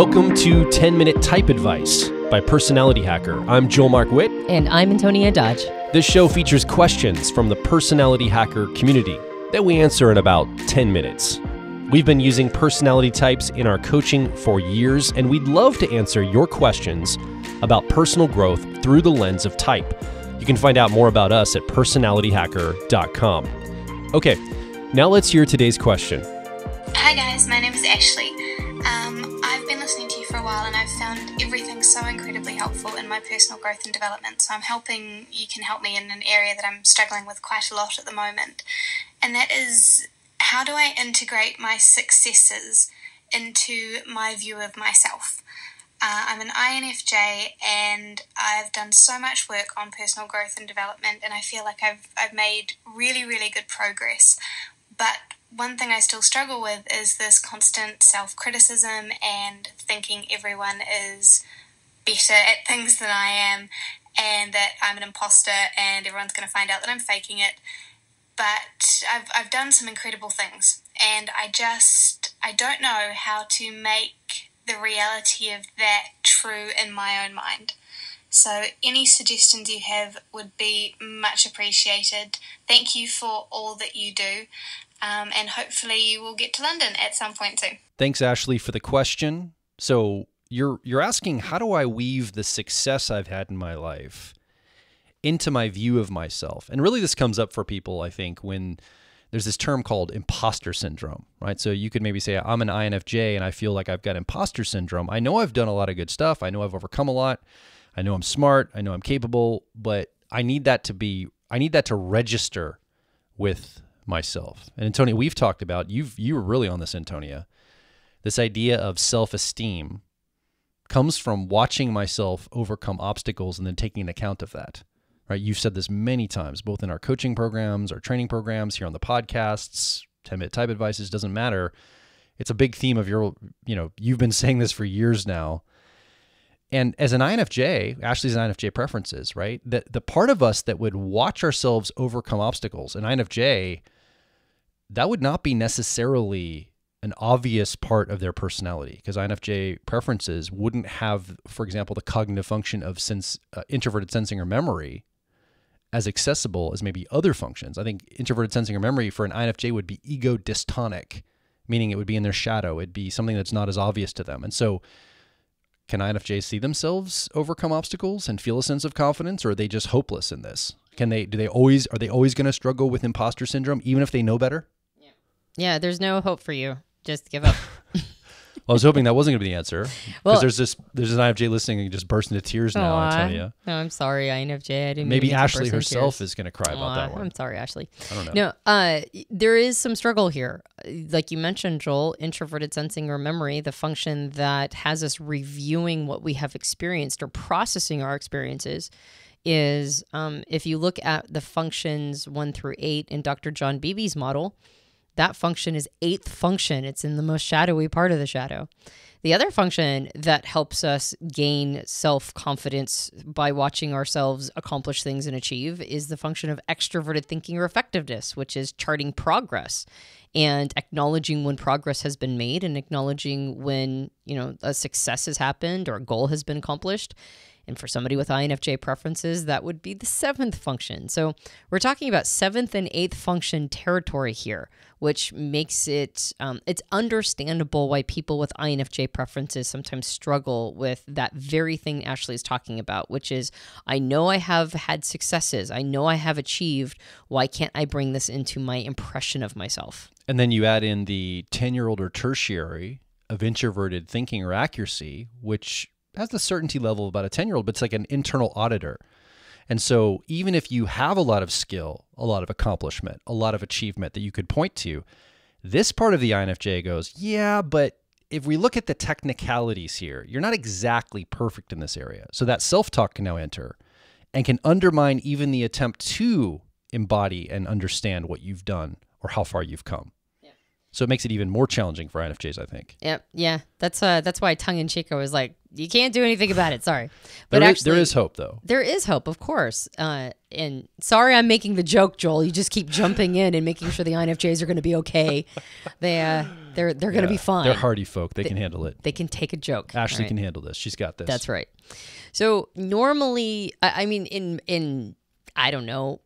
Welcome to 10-Minute Type Advice by Personality Hacker. I'm Joel Mark Witt. And I'm Antonia Dodge. This show features questions from the Personality Hacker community that we answer in about 10 minutes. We've been using personality types in our coaching for years, and we'd love to answer your questions about personal growth through the lens of type. You can find out more about us at personalityhacker.com. Okay, now let's hear today's question. Hi guys, my name is Ashley. I've been listening to you for a while and I've found everything so incredibly helpful in my personal growth and development. So I'm hoping you can help me in an area that I'm struggling with quite a lot at the moment. And that is, how do I integrate my successes into my view of myself? I'm an INFJ and I've done so much work on personal growth and development, and I feel like I've made really, really good progress. But one thing I still struggle with is this constant self-criticism and thinking everyone is better at things than I am, and that I'm an imposter and everyone's going to find out that I'm faking it. But I've done some incredible things, and I don't know how to make the reality of that true in my own mind. So any suggestions you have would be much appreciated. Thank you for all that you do. And hopefully you will get to London at some point soon. Thanks, Ashley, for the question. So you're asking, how do I weave the success I've had in my life into my view of myself? And really this comes up for people, I think, when there's this term called imposter syndrome, right? So you could maybe say, I'm an INFJ and I feel like I've got imposter syndrome. I know I've done a lot of good stuff. I know I've overcome a lot. I know I'm smart. I know I'm capable, but I need that to register with myself. And Antonia, we've talked about, you were really on this, Antonia. This idea of self-esteem comes from watching myself overcome obstacles and then taking account of that, right? You've said this many times, both in our coaching programs, our training programs, here on the podcasts, 10-Minute Type Advices, doesn't matter. It's a big theme of you've been saying this for years now. And as an INFJ, Ashley's an INFJ preferences, right? The part of us that would watch ourselves overcome obstacles, an INFJ, that would not be necessarily an obvious part of their personality, because INFJ preferences wouldn't have, for example, the cognitive function of introverted sensing or memory as accessible as maybe other functions. I think introverted sensing or memory for an INFJ would be ego dystonic, meaning it would be in their shadow. It'd be something that's not as obvious to them. And so can INFJs see themselves overcome obstacles and feel a sense of confidence, or are they just hopeless in this? Are they always going to struggle with imposter syndrome, even if they know better? Yeah, there's no hope for you. Just give up. Well, I was hoping that wasn't going to be the answer, because there's an INFJ listening and just burst into tears now, I tell you. No, I'm sorry, INFJ. I didn't Maybe mean to Ashley burst into herself tears. is going to cry about that one. I'm sorry, Ashley. I don't know. No, there is some struggle here. Like you mentioned, Joel, introverted sensing or memory, the function that has us reviewing what we have experienced or processing our experiences, is if you look at the functions 1 through 8 in Dr. John Beebe's model, that function is 8th function. It's in the most shadowy part of the shadow. The other function that helps us gain self-confidence by watching ourselves accomplish things and achieve is the function of extroverted thinking or effectiveness, which is charting progress and acknowledging when progress has been made and acknowledging when, a success has happened or a goal has been accomplished. And for somebody with INFJ preferences, that would be the 7th function. So we're talking about 7th and 8th function territory here, which makes it, it's understandable why people with INFJ preferences sometimes struggle with that very thing Ashley is talking about, which is, I know I have had successes. I know I have achieved. Why can't I bring this into my impression of myself? And then you add in the 10-year-old or tertiary of introverted thinking or accuracy, which has the certainty level of about a 10-year-old, but it's like an internal auditor. And so even if you have a lot of skill, a lot of accomplishment, a lot of achievement that you could point to, this part of the INFJ goes, yeah, but if we look at the technicalities here, you're not exactly perfect in this area. So that self-talk can now enter and can undermine even the attempt to embody and understand what you've done or how far you've come. So it makes it even more challenging for INFJs, I think. Yep. Yeah. That's why tongue in cheek I was like, you can't do anything about it. Sorry. But there is hope, though. There is hope, of course. And sorry I'm making the joke, Joel. You just keep jumping in and making sure the INFJs are going to be okay. They're going to be fine. They're hardy folk. They can handle it. They can take a joke. Ashley can handle this. She's got this. That's right. So normally, I mean, in I don't know,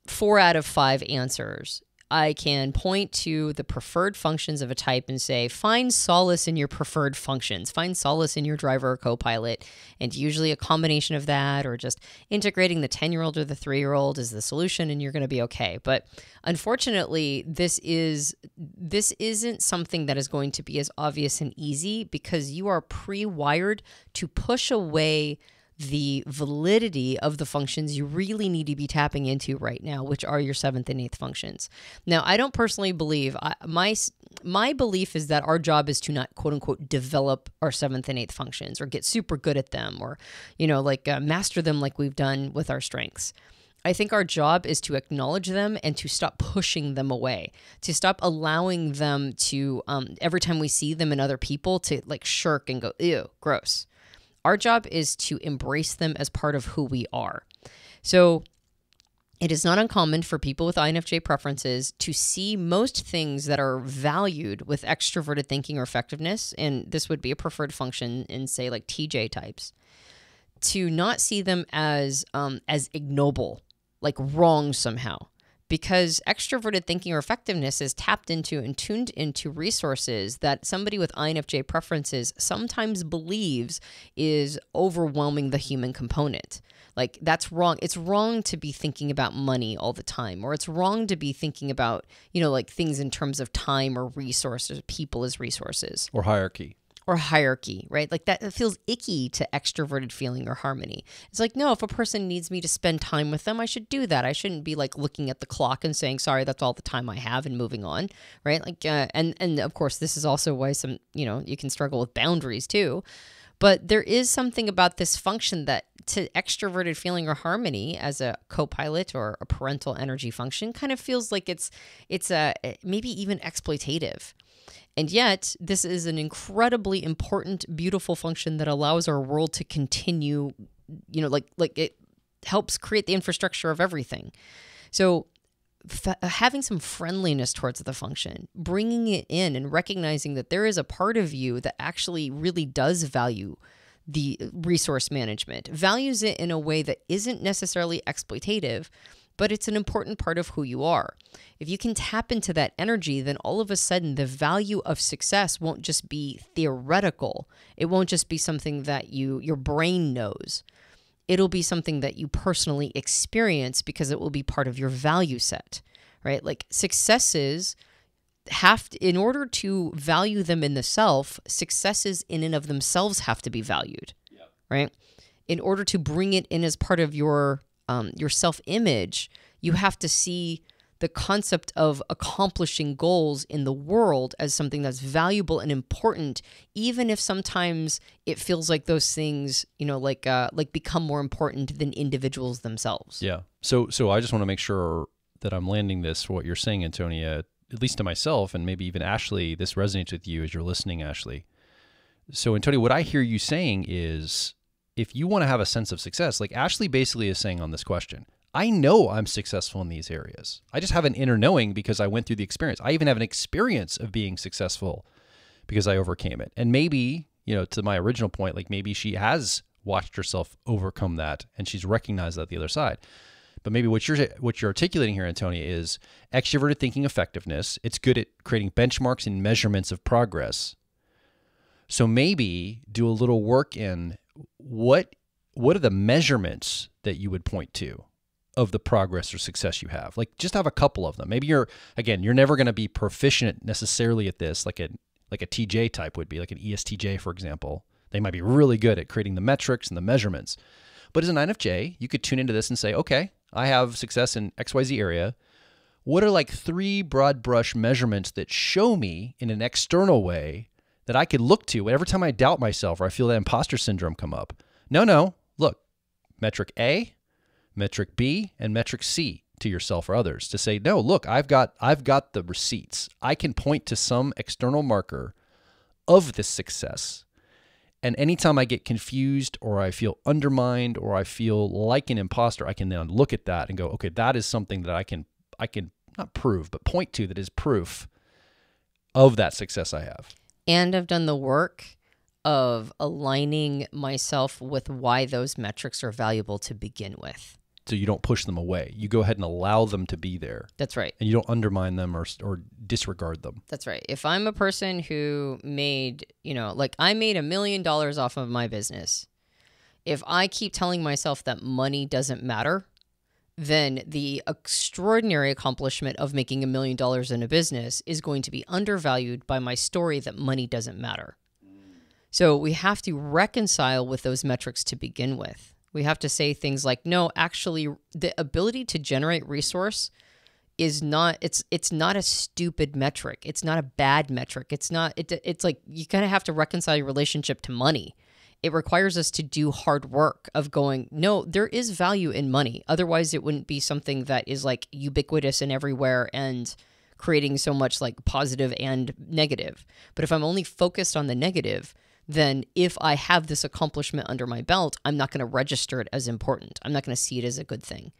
4 out of 5 answers, I can point to the preferred functions of a type and say, find solace in your preferred functions. Find solace in your driver or co-pilot. And usually a combination of that or just integrating the 10-year-old or the 3-year-old is the solution and you're going to be okay. But unfortunately, this isn't something that is going to be as obvious and easy because you are pre-wired to push away the validity of the functions you really need to be tapping into right now, which are your 7th and 8th functions. Now, I don't personally believe, my belief is that our job is to not, quote unquote, develop our 7th and 8th functions or get super good at them or, master them like we've done with our strengths. I think our job is to acknowledge them and to stop pushing them away, to stop allowing them to, every time we see them in other people, to like shirk and go, ew, gross. Our job is to embrace them as part of who we are. So it is not uncommon for people with INFJ preferences to see most things that are valued with extroverted thinking or effectiveness, and this would be a preferred function in, say, like TJ types, to not see them as ignoble, like wrong somehow. Because extroverted thinking or effectiveness is tapped into and tuned into resources that somebody with INFJ preferences sometimes believes is overwhelming the human component. Like, that's wrong. It's wrong to be thinking about money all the time, or it's wrong to be thinking about, like things in terms of time or resources, people as resources. Or hierarchy. Or hierarchy, right? Like that feels icky to extroverted feeling or harmony. It's like, no, if a person needs me to spend time with them, I should do that. I shouldn't be like looking at the clock and saying, sorry, that's all the time I have and moving on, right? Like, and of course, this is also why some, you can struggle with boundaries too. But there is something about this function that to extroverted feeling or harmony as a co-pilot or a parental energy function kind of feels like it's maybe even exploitative. And yet, this is an incredibly important, beautiful function that allows our world to continue, like it helps create the infrastructure of everything. So having some friendliness towards the function, bringing it in and recognizing that there is a part of you that actually really does value the resource management, values it in a way that isn't necessarily exploitative, but it's an important part of who you are. If you can tap into that energy, then all of a sudden the value of success won't just be theoretical. It won't just be something that your brain knows. It'll be something that you personally experience because it will be part of your value set, right? Like successes in order to value them in the self, successes in and of themselves have to be valued, right? In order to bring it in as part of your self-image, you have to see the concept of accomplishing goals in the world as something that's valuable and important, even if sometimes it feels like those things, like become more important than individuals themselves. Yeah. So I just want to make sure that I'm landing this, what you're saying, Antonia, at least to myself, and maybe even Ashley, this resonates with you as you're listening, Ashley. So Antonia, what I hear you saying is, if you want to have a sense of success, like Ashley basically is saying on this question, I know I'm successful in these areas. I just have an inner knowing because I went through the experience. I even have an experience of being successful because I overcame it. And maybe, to my original point, like maybe she has watched herself overcome that and she's recognized that the other side. But maybe what you're articulating here, Antonia, is extroverted thinking effectiveness. It's good at creating benchmarks and measurements of progress. So maybe do a little work in what are the measurements that you would point to of the progress or success you have? Like just have a couple of them. Maybe you're never going to be proficient necessarily at this, like a TJ type would be, like an ESTJ, for example. They might be really good at creating the metrics and the measurements. But as an INFJ, you could tune into this and say, okay, I have success in XYZ area. What are like 3 broad brush measurements that show me in an external way that I could look to every time I doubt myself or I feel that imposter syndrome come up? No, look, metric A, metric B, and metric C. to yourself or others, to say, no, look, I've got the receipts. I can point to some external marker of this success. And anytime I get confused or I feel undermined or I feel like an imposter, I can then look at that and go, okay, that is something that I can not prove, but point to that is proof of that success I have. And I've done the work of aligning myself with why those metrics are valuable to begin with. So you don't push them away. You go ahead and allow them to be there. That's right. And you don't undermine them or disregard them. That's right. If I'm a person who made, I made $1 million off of my business, if I keep telling myself that money doesn't matter, then the extraordinary accomplishment of making $1 million in a business is going to be undervalued by my story that money doesn't matter. So we have to reconcile with those metrics to begin with. We have to say things like, no, actually, the ability to generate resource is not, it's not a stupid metric. It's not a bad metric. It's like you kind of have to reconcile your relationship to money. It requires us to do hard work of going, no, there is value in money. Otherwise, it wouldn't be something that is like ubiquitous and everywhere and creating so much like positive and negative. But if I'm only focused on the negative, then if I have this accomplishment under my belt, I'm not going to register it as important. I'm not going to see it as a good thing.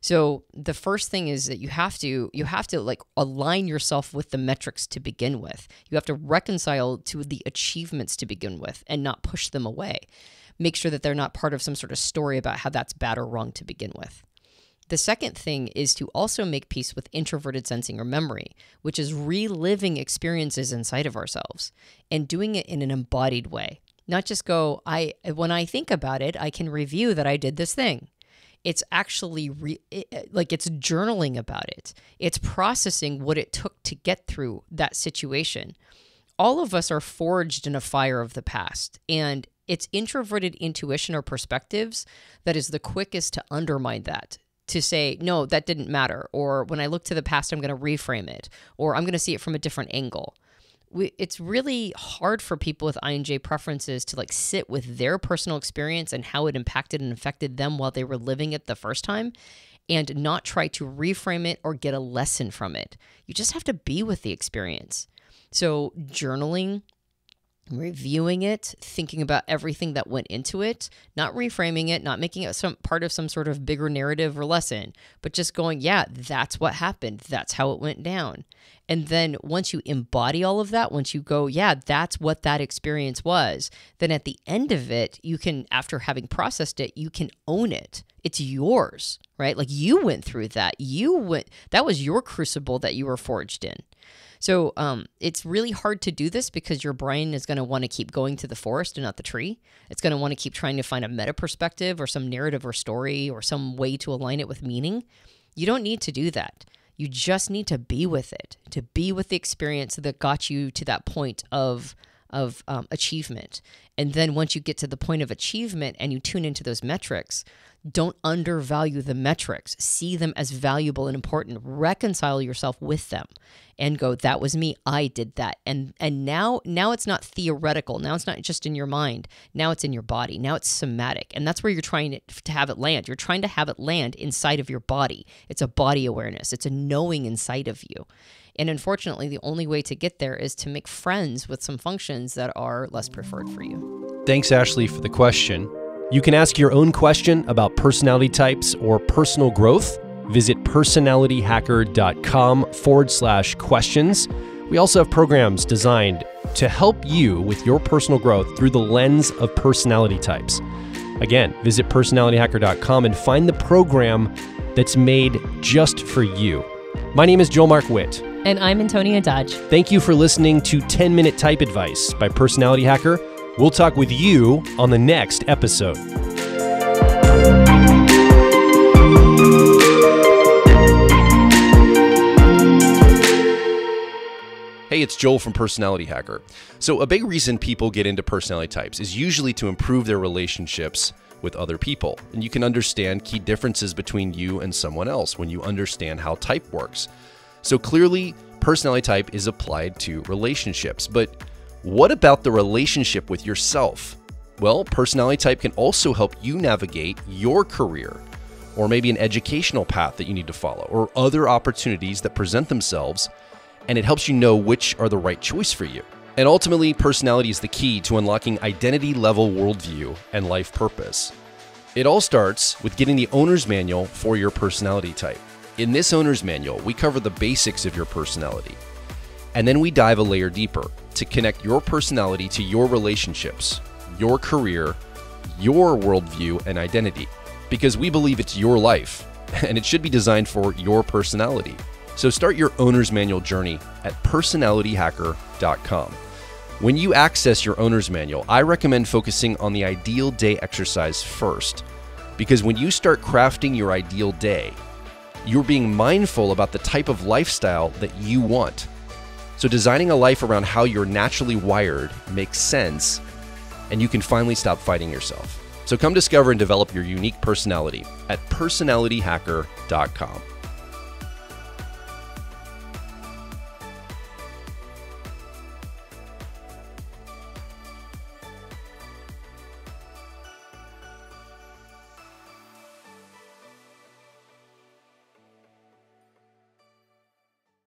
So the first thing is that you have to like align yourself with the metrics to begin with. You have to reconcile to the achievements to begin with and not push them away. Make sure that they're not part of some sort of story about how that's bad or wrong to begin with. The second thing is to also make peace with introverted sensing or memory, which is reliving experiences inside of ourselves and doing it in an embodied way. Not just go, when I think about it, I can review that I did this thing. It's actually it's journaling about it. It's processing what it took to get through that situation. All of us are forged in a fire of the past, and it's introverted intuition or perspectives that is the quickest to undermine that. To say, no, that didn't matter. Or when I look to the past, I'm going to reframe it. Or I'm going to see it from a different angle. It's really hard for people with INJ preferences to like sit with their personal experience and how it impacted and affected them while they were living it the first time and not try to reframe it or get a lesson from it. You just have to be with the experience. So journaling, reviewing it, thinking about everything that went into it, not reframing it, not making it some part of some sort of bigger narrative or lesson, but just going, yeah, that's what happened. That's how it went down. And then once you embody all of that, once you go, yeah, that's what that experience was, then at the end of it, you can, after having processed it, you can own it. It's yours, right? Like you went through that. That was your crucible that you were forged in. So it's really hard to do this because your brain is going to want to keep going to the forest and not the tree. It's going to want to keep trying to find a meta perspective or some narrative or story or some way to align it with meaning. You don't need to do that. You just need to be with it, to be with the experience that got you to that point of achievement. And then once you get to the point of achievement and you tune into those metrics, don't undervalue the metrics. See them as valuable and important. Reconcile yourself with them and go, that was me. I did that. And now it's not theoretical. Now it's not just in your mind. Now it's in your body. Now it's somatic. And that's where you're trying to have it land. You're trying to have it land inside of your body. It's a body awareness. It's a knowing inside of you. And unfortunately, the only way to get there is to make friends with some functions that are less preferred for you. Thanks, Ashley, for the question. You can ask your own question about personality types or personal growth. Visit personalityhacker.com/questions. We also have programs designed to help you with your personal growth through the lens of personality types. Again, visit personalityhacker.com and find the program that's made just for you. My name is Joel Mark Witt. And I'm Antonia Dodge. Thank you for listening to 10-Minute Type Advice by Personality Hacker. We'll talk with you on the next episode. Hey, it's Joel from Personality Hacker. So a big reason people get into personality types is usually to improve their relationships with other people. And you can understand key differences between you and someone else when you understand how type works. So clearly, personality type is applied to relationships. But what about the relationship with yourself? Well, personality type can also help you navigate your career. or maybe an educational path that you need to follow, or other opportunities that present themselves, and it helps you know which are the right choice for you. And ultimately, personality is the key to unlocking identity-level worldview and life purpose. It all starts with getting the owner's manual for your personality type. In this owner's manual, we cover the basics of your personality, and then we dive a layer deeper to connect your personality to your relationships, your career, your worldview, and identity, because we believe it's your life, and it should be designed for your personality. So start your owner's manual journey at personalityhacker.com. When you access your owner's manual, I recommend focusing on the ideal day exercise first, because when you start crafting your ideal day, you're being mindful about the type of lifestyle that you want. So designing a life around how you're naturally wired makes sense, and you can finally stop fighting yourself. So come discover and develop your unique personality at personalityhacker.com.